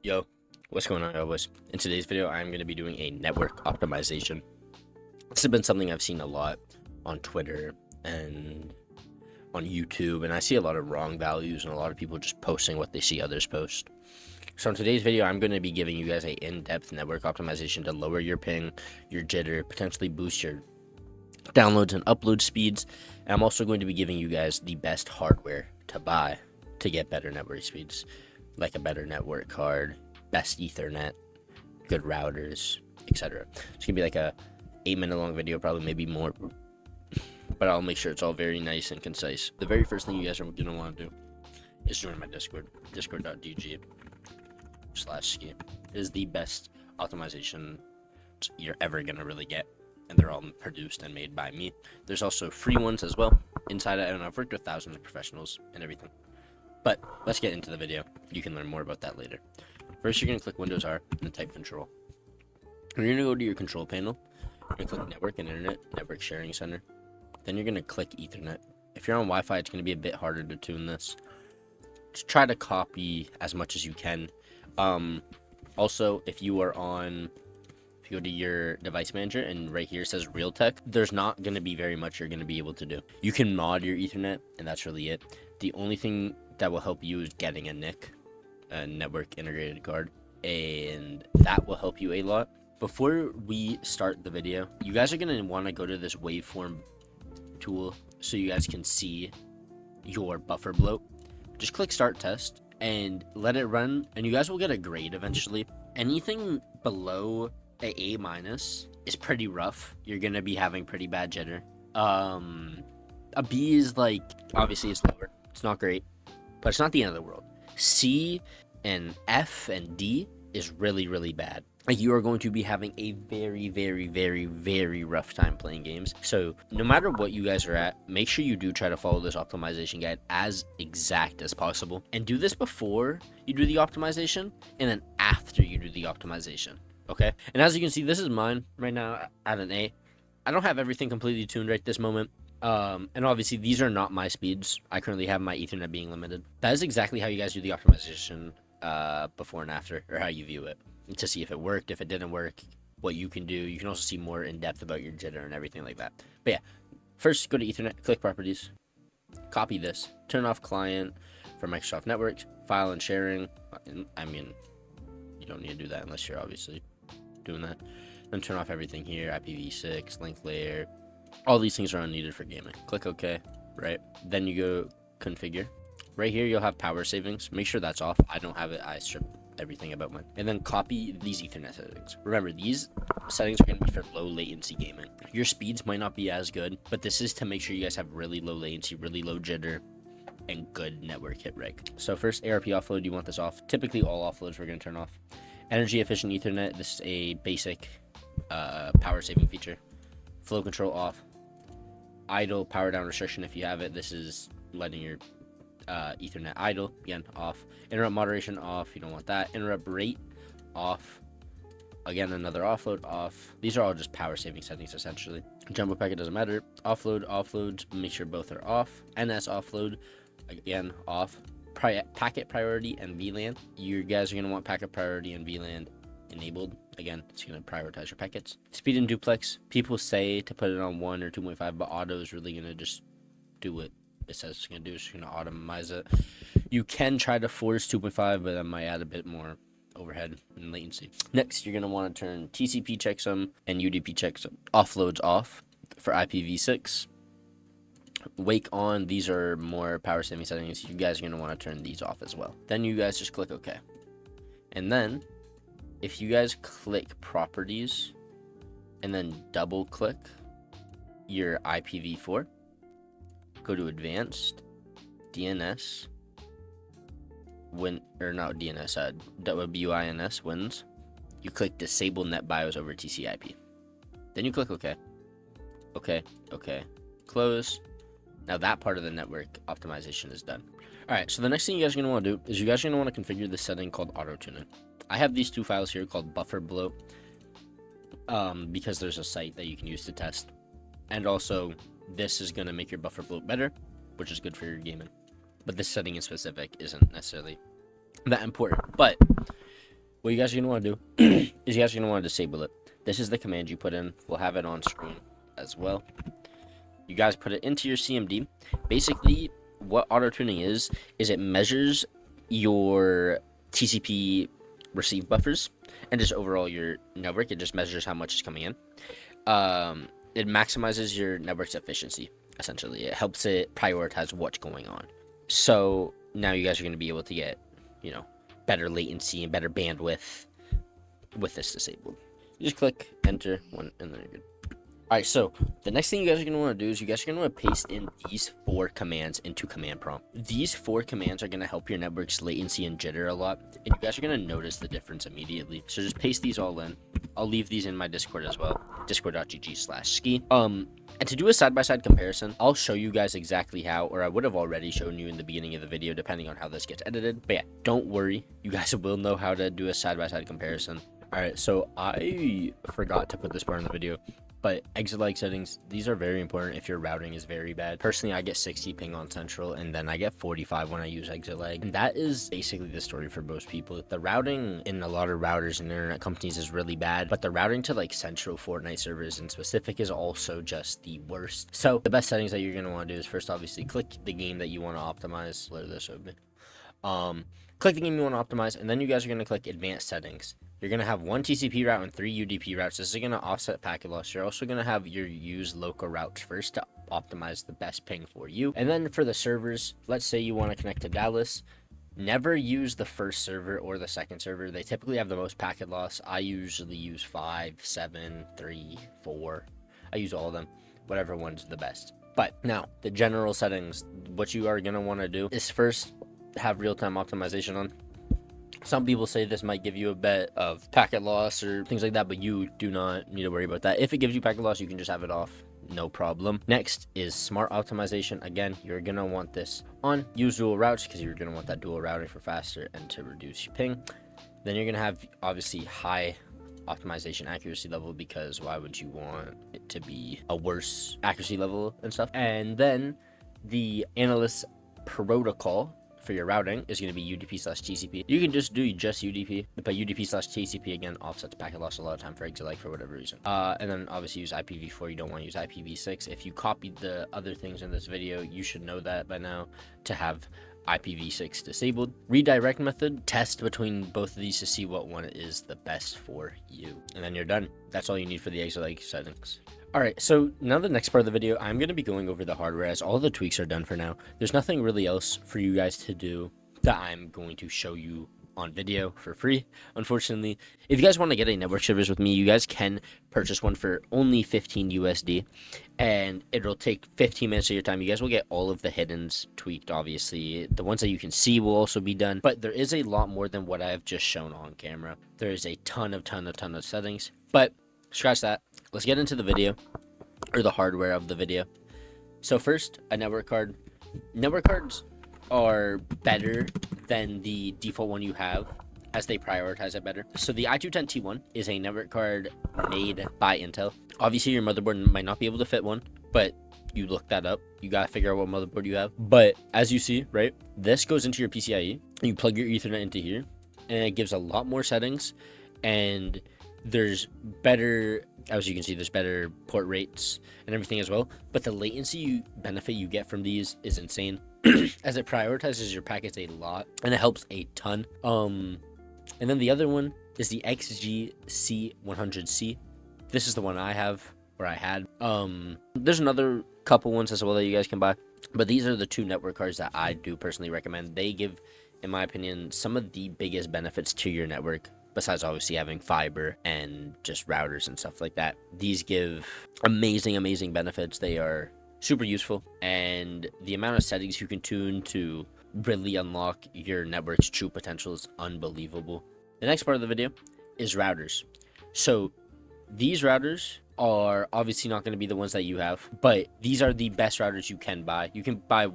Yo, what's going on, guys? In today's video, I'm going to be doing a network optimization. This has been something I've seen a lot on Twitter and on YouTube, and I see a lot of wrong values and a lot of people just posting what they see others post. So in today's video, I'm going to be giving you guys a in-depth network optimization to lower your ping, your jitter, potentially boost your downloads and upload speeds. And I'm also going to be giving you guys the best hardware to buy to get better network speeds, like a better network card, best Ethernet, good routers, etc. It's gonna be like a 8-minute long video, probably maybe more, but I'll make sure it's all very nice and concise. The very first thing you guys are gonna want to do is join my Discord, discord.gg/ski. It is the best optimization you're ever gonna really get, and they're all produced and made by me. There's also free ones as well inside it, and I've worked with thousands of professionals and everything. But let's get into the video. You can learn more about that later. First, you're going to click Windows R and then type Control. You're going to go to your Control panel. You're going to click Network and Internet, Network Sharing Center. Then you're going to click Ethernet. If you're on Wi-Fi, it's going to be a bit harder to tune this. Just try to copy as much as you can. Also, if you go to your device manager and right here says Realtek, there's not going to be very much you're going to be able to do. You can mod your Ethernet, and that's really it. The only thing that will help you is getting a NIC, a network integrated card, and that will help you a lot. Before we start the video, you guys are going to want to go to this waveform tool so you guys can see your Bufferbloat. Just click Start Test and let it run, and you guys will get a grade eventually. Anything below a A- is pretty rough. You're going to be having pretty bad jitter. A B is like, obviously it's lower. It's not great, but it's not the end of the world. C and F and D is really, really bad. Like, you are going to be having a very, very, very, very rough time playing games. So no matter what you guys are at, make sure you do try to follow this optimization guide as exact as possible. And do this before you do the optimization and then after you do the optimization. Okay? And as you can see, this is mine right now at an A. I don't have everything completely tuned right this moment. And obviously these are not my speeds. I currently have my Ethernet being limited. That is exactly how you guys do the optimization before and after, or how you view it, to see if it worked, if it didn't work, what you can do. You can also see more in depth about your jitter and everything like that. But yeah, first go to Ethernet, click Properties, copy this, turn off Client for Microsoft Networks, File and Sharing. I mean, you don't need to do that unless you're obviously doing that. Then turn off everything here, IPv6, link layer. All these things are unneeded for gaming. Click OK, right? Then you go Configure. Right here, you'll have power savings. Make sure that's off. I don't have it. I strip everything about mine. And then copy these Ethernet settings. Remember, these settings are going to be for low latency gaming. Your speeds might not be as good, but this is to make sure you guys have really low latency, really low jitter, and good network hit rate. So first, ARP offload, you want this off. Typically, all offloads we're going to turn off. Energy efficient Ethernet, this is a basic power saving feature. Flow control off. Idle power down restriction, if you have it, this is letting your Ethernet idle, again, off. Interrupt moderation off, you don't want that. Interrupt rate off, again, another offload off. These are all just power saving settings essentially. Jumbo packet doesn't matter. Offloads, make sure both are off. NS offload, again, off. Packet priority and VLAN, you guys are going to want packet priority and VLAN enabled. Again, it's going to prioritize your packets. Speed and duplex, people say to put it on 1 or 2.5, but auto is really going to just do what it says it's going to do. It's going to automize it. You can try to force 2.5, but that might add a bit more overhead and latency. Next, you're going to want to turn TCP checksum and UDP checksum offloads off for IPv6. Wake on, these are more power saving settings. You guys are going to want to turn these off as well. Then you guys just click OK. And then if you guys click Properties and then double click your IPv4, go to Advanced, DNS, WINS, you click Disable NetBIOS over TCP. Then you click OK. OK, close. Now that part of the network optimization is done. Alright, so the next thing you guys are going to want to do is you guys are going to want to configure this setting called auto tuning. I have these two files here called Bufferbloat because there's a site that you can use to test. And also, this is going to make your Bufferbloat better, which is good for your gaming. But this setting in specific isn't necessarily that important. But what you guys are going to want to do is you guys are going to want to disable it. This is the command you put in. We'll have it on screen as well. You guys put it into your CMD. Basically, what auto-tuning is it measures your TCP receive buffers and just overall your network. It just measures how much is coming in. It maximizes your network's efficiency, essentially. It helps it prioritize what's going on. So now you guys are going to be able to get, you know, better latency and better bandwidth with this disabled. You just click enter one and then you're good. Alright, so the next thing you guys are going to want to do is you guys are going to want to paste in these 4 commands into command prompt. These 4 commands are going to help your network's latency and jitter a lot, and you guys are going to notice the difference immediately. So just paste these all in. I'll leave these in my Discord as well, discord.gg/ski. And to do a side-by-side comparison, I'll show you guys exactly how, or I would have already shown you in the beginning of the video, depending on how this gets edited. But yeah, don't worry, you guys will know how to do a side-by-side comparison. Alright, so I forgot to put this part in the video, but ExitLag settings, these are very important if your routing is very bad. Personally, I get 60 ping on Central, and then I get 45 when I use ExitLag. And that is basically the story for most people. The routing in a lot of routers and internet companies is really bad, but the routing to like Central Fortnite servers in specific is also just the worst. So the best settings that you're going to want to do is first, obviously, click the game that you want to optimize. Let this open. Click the game you want to optimize, and then you guys are going to click advanced settings. You're going to have 1 TCP route and 3 UDP routes. This is going to offset packet loss. You're also going to have your use local routes first to optimize the best ping for you. And then for the servers, let's say you want to connect to Dallas. Never use the first server or the second server. They typically have the most packet loss. I usually use 5, 7, 3, 4. I use all of them, whatever one's the best. But now, the general settings, what you are going to want to do is first have real-time optimization on. Some people say this might give you a bit of packet loss or things like that, but you do not need to worry about that. If it gives you packet loss, you can just have it off, no problem. Next is smart optimization. Again, you're going to want this on. Use dual routes because you're going to want that dual routing for faster and to reduce your ping. Then you're going to have, obviously, high optimization accuracy level, because why would you want it to be a worse accuracy level and stuff? And then the analyst protocol for your routing is going to be UDP/TCP. You can just do UDP, but UDP/TCP again offsets packet loss a lot of time for ExitLag for whatever reason. And then obviously use IPv4. You don't want to use IPv6. If you copied the other things in this video, you should know that by now to have IPv6 disabled. Redirect method, test between both of these to see what one is the best for you. And then you're done. That's all you need for the ExitLag settings. Alright, so now the next part of the video, I'm going to be going over the hardware as all the tweaks are done for now. There's nothing really else for you guys to do that I'm going to show you on video for free, unfortunately. If you guys want to get a network service with me, you guys can purchase one for only 15 USD, and it'll take 15 minutes of your time. You guys will get all of the hiddens tweaked, obviously. The ones that you can see will also be done, but there is a lot more than what I've just shown on camera. There is a ton of settings, but scratch that. Let's get into the video, or the hardware of the video. So first, a network card. Network cards are better than the default one you have, as they prioritize it better. So the i210T1 is a network card made by Intel. Obviously, your motherboard might not be able to fit one, but you look that up. You gotta figure out what motherboard you have. But as you see, right, this goes into your PCIe, and you plug your Ethernet into here, and it gives a lot more settings, and there's better, as you can see, there's better port rates and everything as well, but the latency benefit you get from these is insane, as it prioritizes your packets a lot, and it helps a ton. And then the other one is the XGC100C. This is the one I have, or I had. There's another couple ones as well that you guys can buy, but these are the 2 network cards that I do personally recommend. They give, in my opinion, some of the biggest benefits to your network, besides obviously having fiber and just routers and stuff like that. These give amazing benefits. They are super useful, and the amount of settings you can tune to really unlock your network's true potential is unbelievable. The next part of the video is routers. So these routers are obviously not going to be the ones that you have, but these are the best routers you can buy. You can buy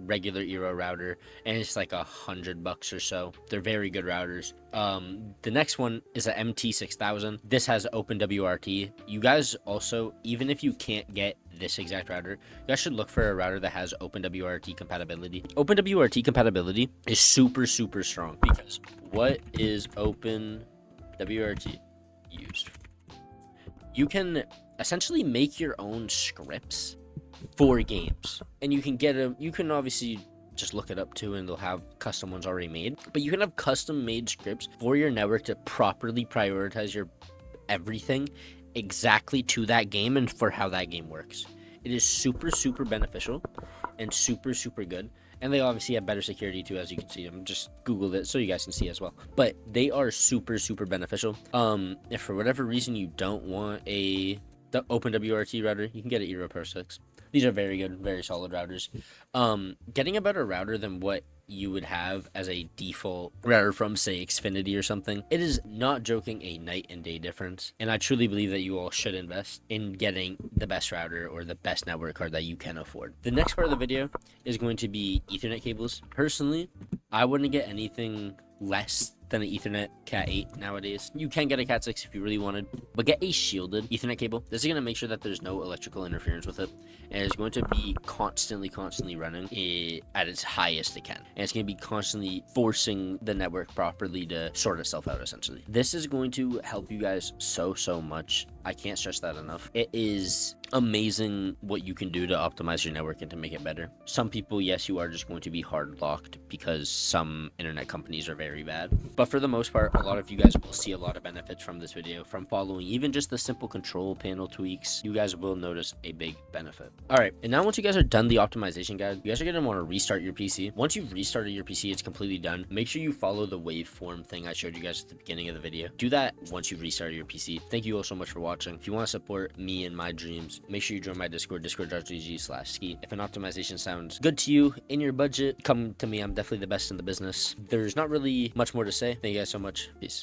regular Eero router, and it's like $100 or so. They're very good routers. The next one is a MT6000. This has OpenWRT. You guys also, even if you can't get this exact router, you guys should look for a router that has OpenWRT compatibility. OpenWRT compatibility is super, super strong because what is OpenWRT used? You can essentially make your own scripts for games, and you can get them. You can obviously just look it up too, and they'll have custom ones already made, but you can have custom made scripts for your network to properly prioritize your everything exactly to that game and for how that game works. It is super, super beneficial and super, super good. And they obviously have better security too, as you can see. I'm just Googled it so you guys can see as well. But they are super, super beneficial. If for whatever reason you don't want the OpenWRT router, you can get an Eero Pro 6. These are very good, very solid routers. Getting a better router than what you would have as a default router from, say, Xfinity or something, it is, not joking, a night and day difference. And I truly believe that you all should invest in getting the best router or the best network card that you can afford. The next part of the video is going to be Ethernet cables. Personally, I wouldn't get anything less than an Ethernet Cat 8 nowadays. You can get a Cat 6 if you really wanted, but get a shielded Ethernet cable. This is going to make sure that there's no electrical interference with it, and it's going to be constantly running at its highest it can, and it's going to be constantly forcing the network properly to sort itself out, essentially. This is going to help you guys so much. I can't stress that enough. It is amazing what you can do to optimize your network and to make it better. Some people, yes, you are just going to be hard locked because some internet companies are very bad, but for the most part, a lot of you guys will see a lot of benefits from this video from following even just the simple control panel tweaks. You guys will notice a big benefit. All right, and now once you guys are done the optimization guide, you guys are going to want to restart your PC. Once you've restarted your PC, it's completely done. Make sure you follow the waveform thing I showed you guys at the beginning of the video. Do that once you've restarted your PC. Thank you all so much for watching. If you want to support me and my dreams, make sure you join my Discord, discord.gg/ski. If an optimization sounds good to you in your budget, come to me. I'm definitely the best in the business. There's not really much more to say. Thank you guys so much. Peace.